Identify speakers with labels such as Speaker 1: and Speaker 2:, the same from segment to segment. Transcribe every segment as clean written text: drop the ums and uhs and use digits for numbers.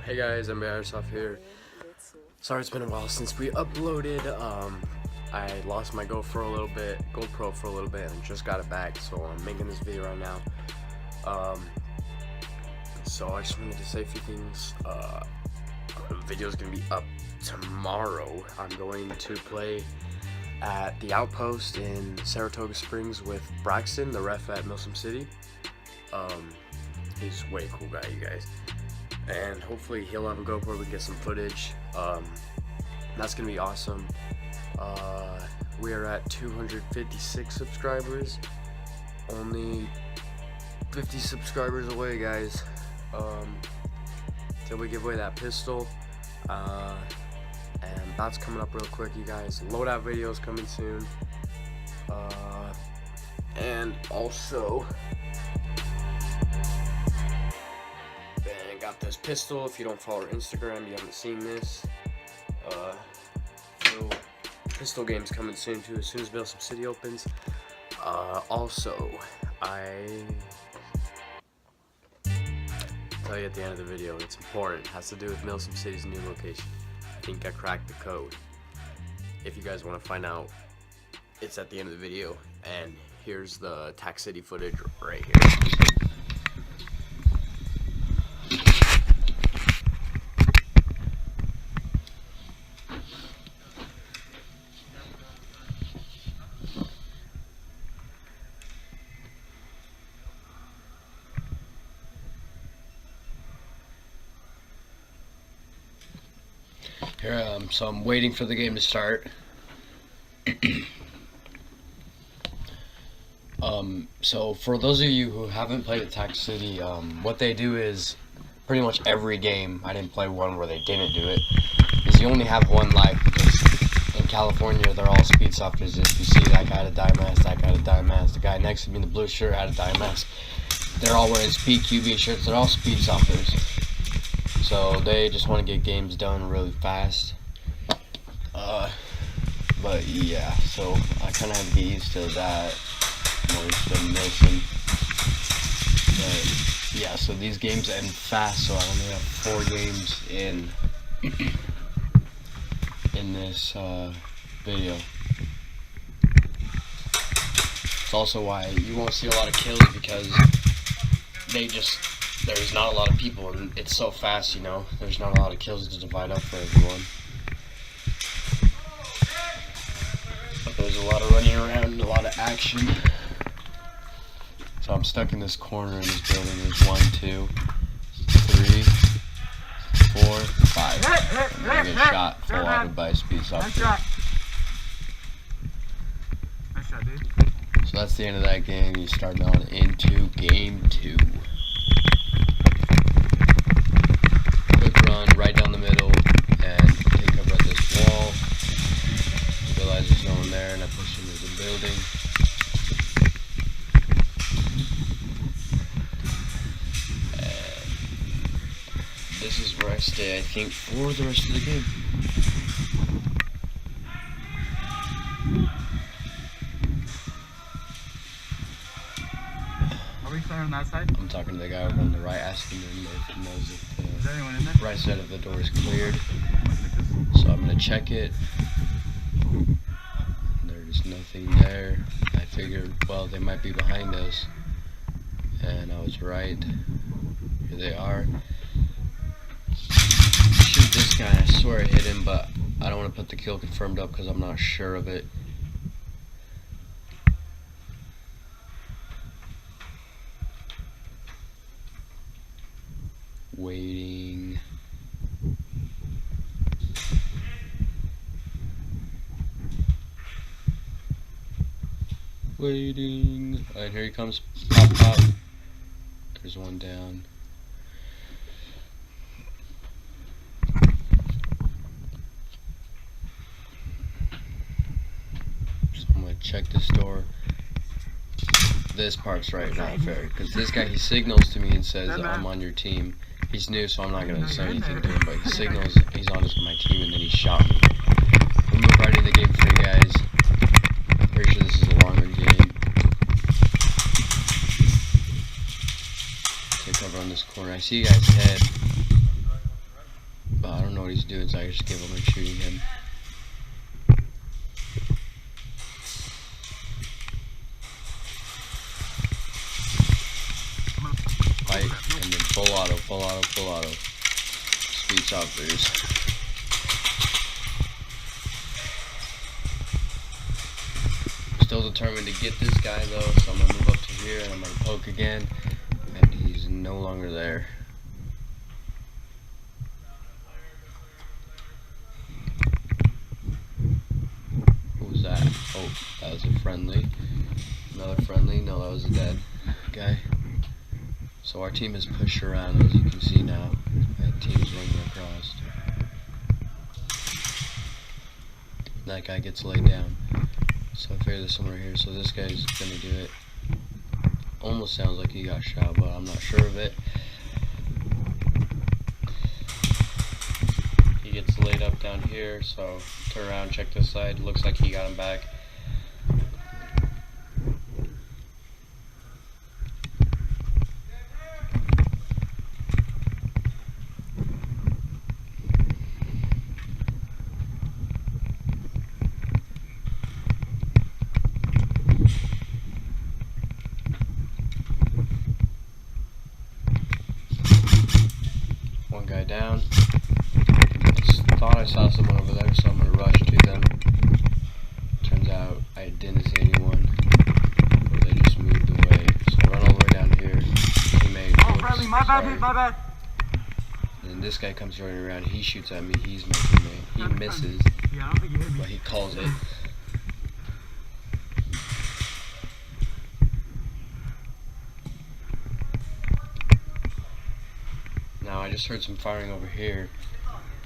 Speaker 1: Hey guys, I'm Airsoft here. Sorry it's been a while since we uploaded. I lost my GoPro for a little bit and just got it back, so I'm making this video right now. So I just wanted to say a few things. The video's gonna be up tomorrow. I'm going to play at the Outpost in Saratoga Springs with Braxton, the ref at Milsom City. He's a way cool guy, you guys. And hopefully he'll have a GoPro, we can get some footage. That's gonna be awesome. We are at 256 subscribers, only 50 subscribers away, guys, till we give away that pistol. And that's coming up real quick, you guys. Loadout videos coming soon. And also got this pistol. If you don't follow our Instagram, you haven't seen this. So pistol game's coming soon too, as soon as Milsom City opens. Also, I tell you at the end of the video, it's important. It has to do with Milsom City's new location. I think I cracked the code. If you guys want to find out, it's at the end of the video. And here's the Tax City footage right here. Here, so I'm waiting for the game to start. So for those of you who haven't played at Tax City, what they do is pretty much every game, I didn't play one where they didn't do it, is you only have one life, because in California they're all speed softers. If you see that guy had a dye mask, that guy had a dye mask, the guy next to me in the blue shirt had a dye mask, they're all wearing speed QB shirts, they're all speed softers. So they just want to get games done really fast. But yeah, so I kind of have to get used to that. More used to Milsom. But yeah, so these games end fast, so I only have 4 games in this video. It's also why you won't see a lot of kills, because there's not a lot of people and it's so fast, you know. There's not a lot of kills to divide up for everyone. But there's a lot of running around and a lot of action. So I'm stuck in this corner in this building. There's 1, 2, 3, 4, 5. I'm gonna get shot full auto by a speed softer.
Speaker 2: Nice shot, dude.
Speaker 1: So that's the end of that game. You start on into game 2. Run right down the middle and take cover at this wall. Realize there's no one there, and I push into the building. And this is where I stay, I think, for the rest of the game.
Speaker 2: Are we clear on that side?
Speaker 1: I'm talking to the guy over on the right, asking him if he knows if
Speaker 2: Is there anyone in there?
Speaker 1: right side of the door is cleared. So I'm gonna check it. There's nothing there. I figured, well, they might be behind us, and I was right. Here they are. Shoot this guy. I swear I hit him, but I don't want to put the kill confirmed up because I'm not sure of it. Waiting. Waiting. Alright, here he comes. Pop, pop. There's one down. So I'm gonna check this door. This part's right, not fair, because this guy, he signals to me and says, I'm on your team. He's new, so I'm not going to say anything to him, but he signals he's on my team, and then he shot me. We'll move right in the game for you guys. Pretty sure this is a longer game. Take cover on this corner. I see you guys' head. but I don't know what he's doing, so I just give him and shooting him. Fight, and then full auto. Speed choppers. Still determined to get this guy though, so I'm gonna move up to here and I'm gonna poke again, and he's no longer there. What was that? Oh, that was a friendly. Another friendly. No, that was a dead guy. So our team is pushed around, as you can see now. That team's running across. That guy gets laid down. So I figure there's someone right here. So this guy's gonna do it. Almost sounds like he got shot, but I'm not sure of it. He gets laid up down here, so turn around, check this side. Looks like he got him back. One guy down. Thought I saw someone over there, so I'm gonna rush to them. Turns out I didn't see anyone, or they just moved away. So I run all the way down here. Teammate.
Speaker 2: Oh, friendly, my bad, dude, my bad.
Speaker 1: And then this guy comes running around. He shoots at me. He's my teammate. He misses,
Speaker 2: Yeah, I don't think you hit me.
Speaker 1: but he calls it. Now I just heard some firing over here,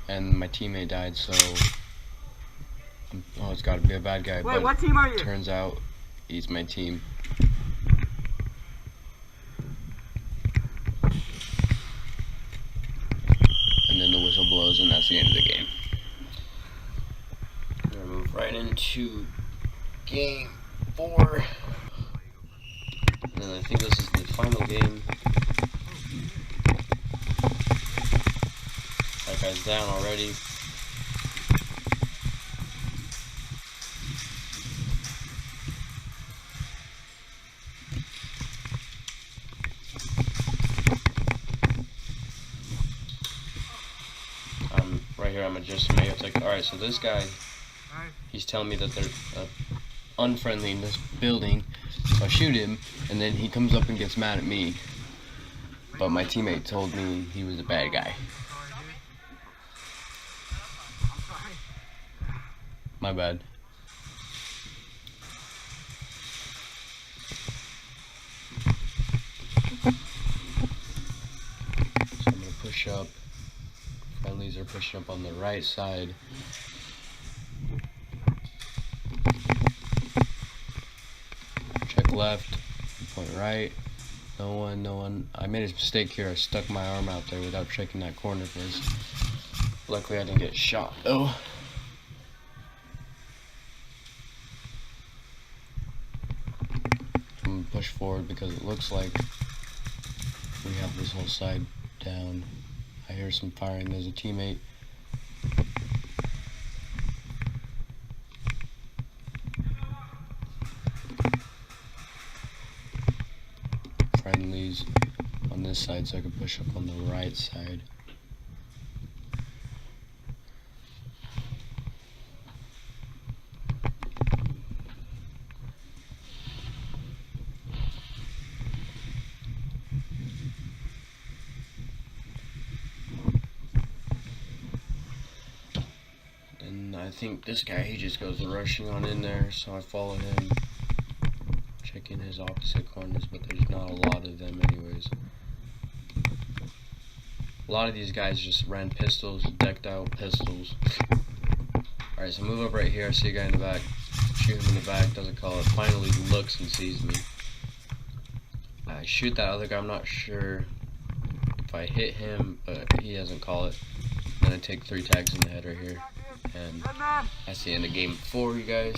Speaker 1: and my teammate died. So, oh, it's got to be a bad guy.
Speaker 2: Wait,
Speaker 1: but
Speaker 2: what team are you?
Speaker 1: turns out he's my team. And then the whistle blows, and that's the end of the game. I'm gonna move right into game 4. And I think this is the final game. That guy's down already. Right here, I'm adjusting my it's like, alright, so this guy, he's telling me that they're unfriendly in this building, so I shoot him, and then he comes up and gets mad at me, but my teammate told me he was a bad guy. My bad. So I'm gonna push up. Friendlies are pushing up on the right side. Check left, point right. No one. I made a mistake here. I stuck my arm out there without checking that corner first. Luckily I didn't get shot though. I'm gonna push forward because it looks like we have this whole side down. I hear some firing. There's a teammate. Friendlies on this side, so I can push up on the right side. I think this guy, he just goes rushing on in there, so I follow him, checking his opposite corners, but there's not a lot of them anyways. A lot of these guys just ran pistols, decked out pistols. Alright, so move up right here, I see a guy in the back, shoot him in the back, doesn't call it, finally looks and sees me. I shoot that other guy, I'm not sure if I hit him, but he doesn't call it. Then I take 3 tags in the head right here. And that's the end of game 4, you guys.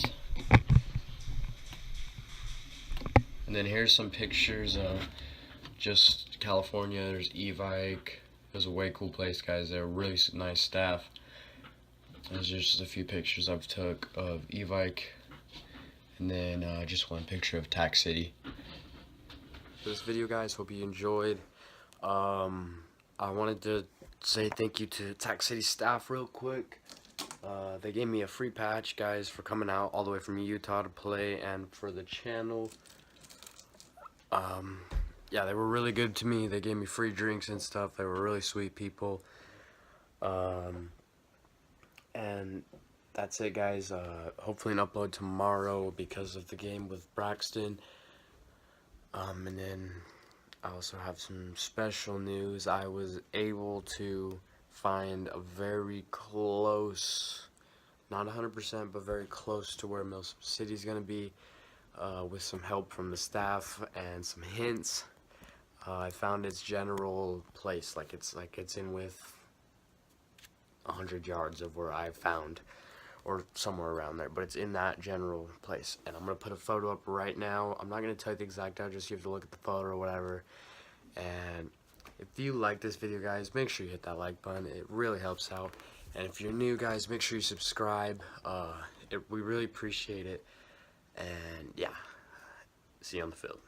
Speaker 1: And then here's some pictures of just California. There's Evike, It was a way cool place, guys. They're really nice staff. There's just a few pictures I've took of Evike, and then just one picture of Tax City. This video, guys, hope you enjoyed. I wanted to say thank you to Tax City staff real quick. They gave me a free patch, guys, for coming out all the way from Utah to play, and for the channel. Yeah, they were really good to me. They gave me free drinks and stuff. They were really sweet people. And that's it, guys. Hopefully an upload tomorrow because of the game with Braxton. And then I also have some special news. I was able to find a very close, not 100%, but very close to where Mill City is going to be, with some help from the staff and some hints. I found its general place, like it's in with 100 yards of where I found, or somewhere around there, but it's in that general place. And I'm gonna put a photo up right now. I'm not gonna tell you the exact address. You have to look at the photo or whatever. And if you like this video, guys, make sure you hit that like button. It really helps out. And if you're new, guys, make sure you subscribe. We really appreciate it. And yeah, see you on the field.